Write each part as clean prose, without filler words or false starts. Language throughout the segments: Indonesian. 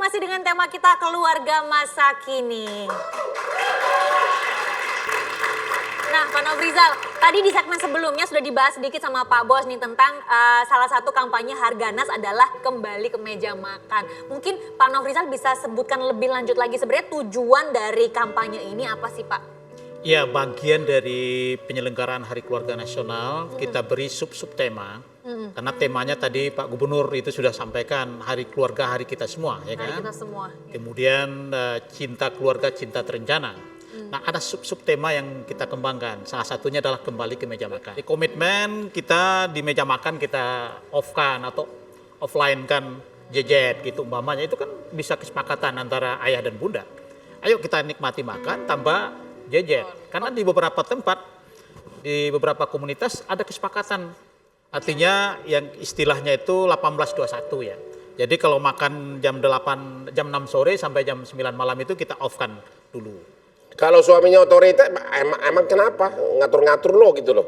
masih dengan tema kita keluarga masa kini. Nah, Pak Nofrizal, tadi di segmen sebelumnya sudah dibahas sedikit sama Pak Bos nih tentang salah satu kampanye Harganas adalah kembali ke meja makan. Mungkin Pak Nofrizal bisa sebutkan lebih lanjut lagi sebenarnya tujuan dari kampanye ini apa sih Pak? Ya, bagian dari penyelenggaraan Hari Keluarga Nasional kita beri sub-sub tema. Karena temanya tadi Pak Gubernur itu sudah sampaikan Hari Keluarga, hari kita semua, ya kan? Hari kita semua. Kemudian cinta keluarga, cinta terencana. Nah, ada sub-sub tema yang kita kembangkan. Salah satunya adalah kembali ke meja makan. Di komitmen kita di meja makan kita off-kan atau offline kan gadget gitu umpamanya. Itu kan bisa kesepakatan antara ayah dan bunda. Ayo kita nikmati makan tambah gadget. Karena di beberapa tempat, di beberapa komunitas ada kesepakatan. Artinya yang istilahnya itu 18-21 ya. Jadi kalau makan jam 6 sore sampai jam 9 malam itu kita off-kan dulu. Kalau suaminya otoriter, emang kenapa ngatur-ngatur lo gitu loh?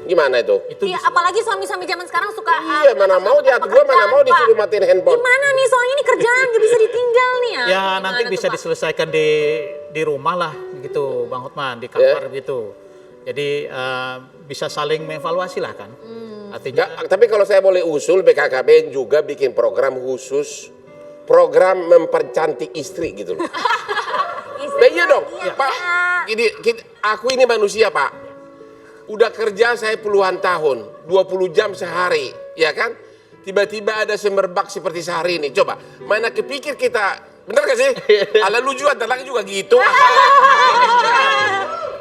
Gimana itu? Iya, apalagi suami-suami zaman sekarang suka Iya, mana mau diatur, gue mana mau disuruh matiin handphone. Gimana nih, soalnya ini kerjaan gak bisa ditinggal nih ya. Ya nanti bisa diselesaikan di rumah lah gitu Bang Hotman, di kamar gitu. Jadi bisa saling mengevaluasi lah kan. Artinya. Tapi kalau saya boleh usul, BKKBN juga bikin program khusus, program mempercantik istri gitu loh. Iya dong, Pak. Aku ini manusia Pak. Udah kerja saya puluhan tahun, 20 jam sehari, ya kan? Tiba-tiba ada semerbak seperti sehari ini. Coba, mana kepikir kita, bener gak sih? Ala lu juga, lagi juga gitu.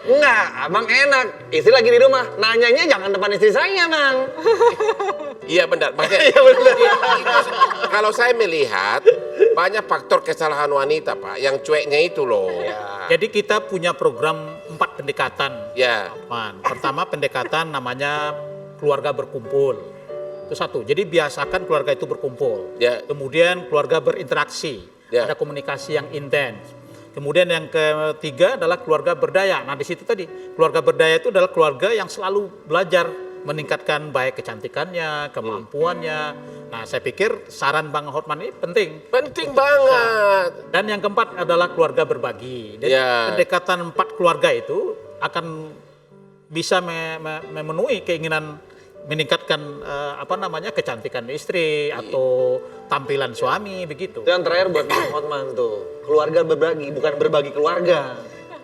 Enggak, abang enak. Istri lagi di rumah, nanyanya jangan depan istri saya, Bang. Iya benar. Iya benar. Kalau saya melihat banyak faktor kesalahan wanita Pak, yang cueknya itu loh. Ya. Jadi kita punya program 4 pendekatan. Ya. Pertama pendekatan namanya keluarga berkumpul. Itu satu. Jadi biasakan keluarga itu berkumpul. Ya. Kemudian keluarga berinteraksi. Ya. Ada komunikasi yang intens. Kemudian yang ketiga adalah keluarga berdaya. Nah di situ tadi keluarga berdaya itu adalah keluarga yang selalu belajar meningkatkan baik kecantikannya, kemampuannya. Nah saya pikir saran Bang Hotman ini penting. Penting banget. Dan yang keempat adalah keluarga berbagi. Jadi pendekatan 4 keluarga itu akan bisa memenuhi keinginan meningkatkan kecantikan istri atau tampilan suami begitu. Itu yang terakhir buat Bang Hotman tuh. Keluarga berbagi, bukan berbagi keluarga.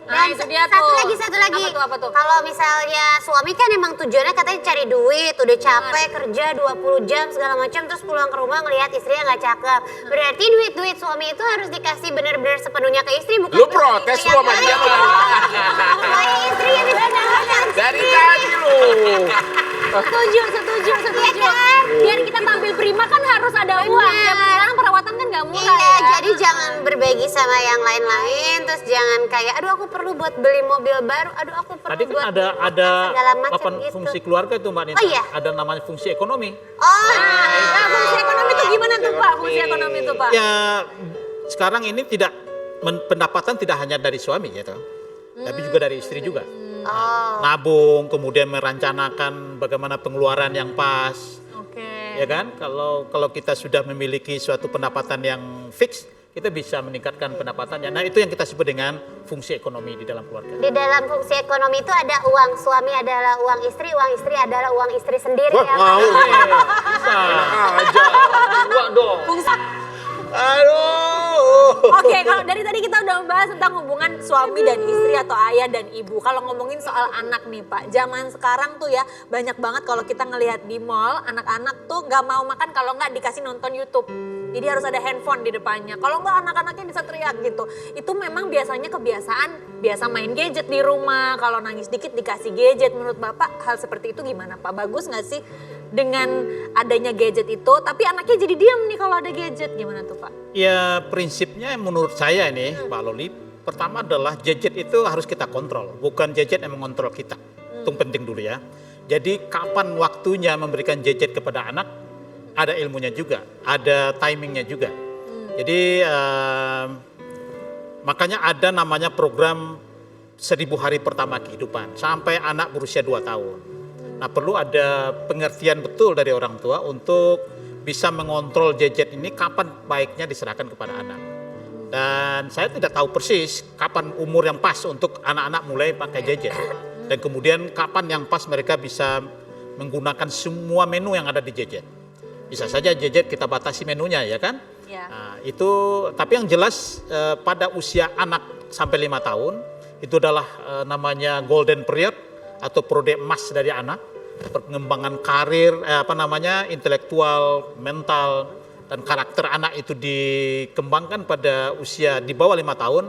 Nah, itu dia satu tuh. lagi. Apa tuh? Kalau misalnya suami kan emang tujuannya katanya cari duit, udah capek kerja 20 jam segala macam, terus pulang ke rumah ngelihat istrinya nggak cakep. Berarti duit suami itu harus dikasih benar-benar sepenuhnya ke istri, bukan? Lu protes lu sama dia. Istri yang benar-benar. Dari tadi lu. Setuju. Biar kita tampil prima kan harus ada uang. Ya, sekarang perawatan kan nggak murah Iya, ya. jadi jangan berbagi sama yang lain-lain, terus jangan kayak, aduh aku perlu buat beli mobil baru, aduh aku perlu Tadi kan buat ada segala macam 8 gitu. fungsi keluarga itu Mbak Nita. Oh, iya? Ada namanya fungsi ekonomi. Nah, fungsi ekonomi itu gimana tuh Pak? Fungsi ekonomi itu Pak? Ya sekarang ini pendapatan tidak hanya dari suami gitu, tapi juga dari istri juga. Nabung, kemudian merencanakan bagaimana pengeluaran yang pas. Oke. Ya kan? Kalau kita sudah memiliki suatu pendapatan yang fix, kita bisa meningkatkan pendapatannya. Nah, itu yang kita sebut dengan fungsi ekonomi di dalam keluarga. Di dalam fungsi ekonomi itu ada uang suami adalah uang istri adalah uang istri sendiri. Wah, ya. mau nih. Bisa. Aja. Gua dong. Fungsi. Aduh. Oke, kalau dari tadi kita udah membahas tentang hubungan suami dan istri atau ayah dan ibu. Kalau ngomongin soal anak nih Pak, zaman sekarang tuh ya banyak banget kalau kita ngelihat di mall, anak-anak tuh nggak mau makan kalau nggak dikasih nonton YouTube. Jadi harus ada handphone di depannya. Kalau nggak anak-anaknya bisa teriak gitu. Itu memang biasanya kebiasaan, biasa main gadget di rumah. Kalau nangis dikit dikasih gadget. Menurut Bapak hal seperti itu gimana Pak? Bagus nggak sih dengan adanya gadget itu? Tapi anaknya jadi diam nih kalau ada gadget. Gimana tuh Pak? Ya prinsipnya menurut saya ini Pak Loli, pertama adalah gadget itu harus kita kontrol. Bukan gadget yang mengontrol kita. Itu penting dulu ya. Jadi kapan waktunya memberikan gadget kepada anak, ada ilmunya juga, ada timingnya juga. Jadi makanya ada namanya program 1000 hari pertama kehidupan sampai anak berusia 2 tahun. Nah perlu ada pengertian betul dari orang tua untuk bisa mengontrol gadget ini kapan baiknya diserahkan kepada anak. Dan saya tidak tahu persis kapan umur yang pas untuk anak-anak mulai pakai gadget. Dan kemudian kapan yang pas mereka bisa menggunakan semua menu yang ada di gadget. Bisa saja gadget kita batasi menunya ya kan? Ya. Nah, itu tapi yang jelas pada usia anak sampai 5 tahun itu adalah namanya golden period atau periode emas dari anak. Pengembangan karir, intelektual, mental, dan karakter anak itu dikembangkan pada usia di bawah 5 tahun,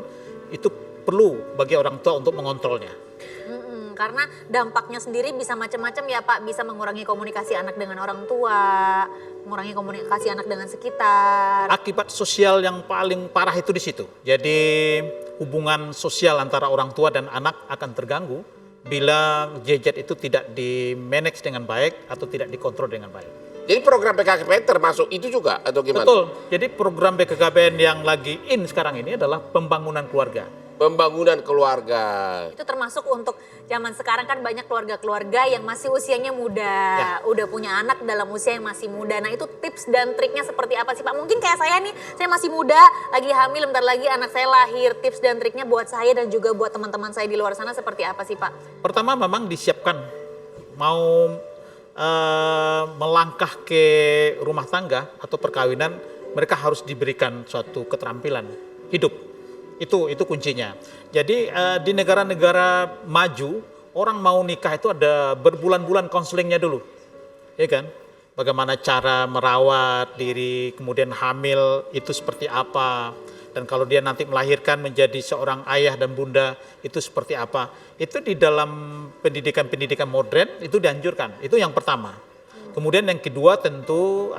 itu perlu bagi orang tua untuk mengontrolnya. Karena dampaknya sendiri bisa macam-macam ya Pak, bisa mengurangi komunikasi anak dengan orang tua, mengurangi komunikasi anak dengan sekitar. Akibat sosial yang paling parah itu di situ. Jadi hubungan sosial antara orang tua dan anak akan terganggu bila gadget itu tidak di-manage dengan baik atau tidak dikontrol dengan baik. Jadi program BKKBN termasuk itu juga atau gimana? Betul. Jadi program BKKBN yang lagi in sekarang ini adalah pembangunan keluarga. Pembangunan keluarga. Itu termasuk untuk zaman sekarang kan banyak keluarga-keluarga yang masih usianya muda, udah punya anak dalam usia yang masih muda. Nah itu tips dan triknya seperti apa sih Pak? Mungkin kayak saya nih, saya masih muda, lagi hamil, bentar lagi anak saya lahir. Tips dan triknya buat saya dan juga buat teman-teman saya di luar sana seperti apa sih Pak? Pertama memang disiapkan, mau melangkah ke rumah tangga atau perkawinan, mereka harus diberikan suatu keterampilan hidup. Itu kuncinya. Jadi di negara-negara maju, orang mau nikah itu ada berbulan-bulan konselingnya dulu. Ya kan? Bagaimana cara merawat diri, kemudian hamil itu seperti apa. Dan kalau dia nanti melahirkan menjadi seorang ayah dan bunda, itu seperti apa. Itu di dalam pendidikan-pendidikan modern itu dianjurkan. Itu yang pertama. Kemudian yang kedua tentu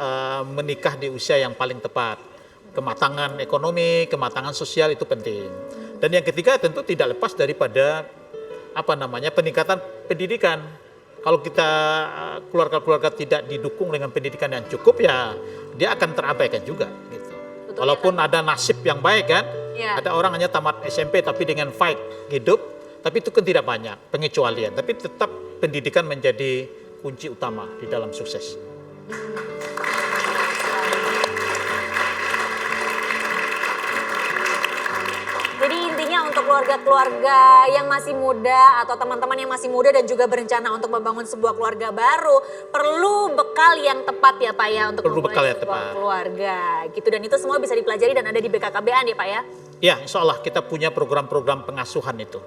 menikah di usia yang paling tepat. Kematangan ekonomi, kematangan sosial itu penting. Dan yang ketiga tentu tidak lepas daripada peningkatan pendidikan. Kalau kita keluarga-keluarga tidak didukung dengan pendidikan yang cukup ya dia akan terabaikan juga gitu. Betul, Walaupun ada nasib yang baik kan, Ya. ada orang hanya tamat SMP tapi dengan fight hidup, tapi itu kan tidak banyak pengecualian. Tapi tetap pendidikan menjadi kunci utama di dalam sukses. Jadi intinya untuk keluarga-keluarga yang masih muda atau teman-teman yang masih muda dan juga berencana untuk membangun sebuah keluarga baru, perlu bekal yang tepat ya Pak ya untuk Perlu memulai bekal yang sebuah tepat. keluarga gitu. Dan itu semua bisa dipelajari dan ada di BKKBN ya Pak ya. Ya, insya Allah kita punya program-program pengasuhan itu,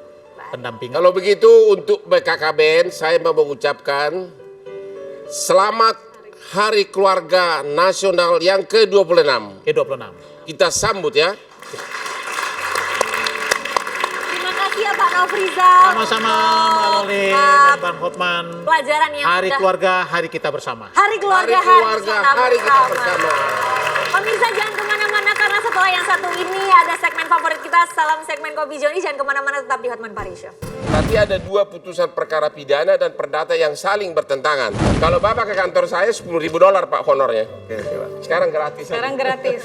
pendampingan. Kalau begitu untuk BKKBN saya mau mengucapkan selamat Hari Keluarga Nasional yang ke-26. Ke-26. Kita sambut ya. Terima kasih ya Pak Nofrizal. Sama-sama Mbak Loli Untuk, dan Bang Hotman. pelajaran yang Hari sudah keluarga, hari kita bersama. Hari keluarga, Hari keluarga, hari kita bersama. Pemirsa jangan kemana-mana karena setelah yang satu ini ada segmen favorit kita, salam segmen Kopi Joni. Jangan kemana-mana, tetap di Hotman Paris Show. Tadi ada 2 putusan perkara pidana dan perdata yang saling bertentangan. Kalau Bapak ke kantor saya $10.000 Pak honornya. Sekarang gratis. Sekarang gratis.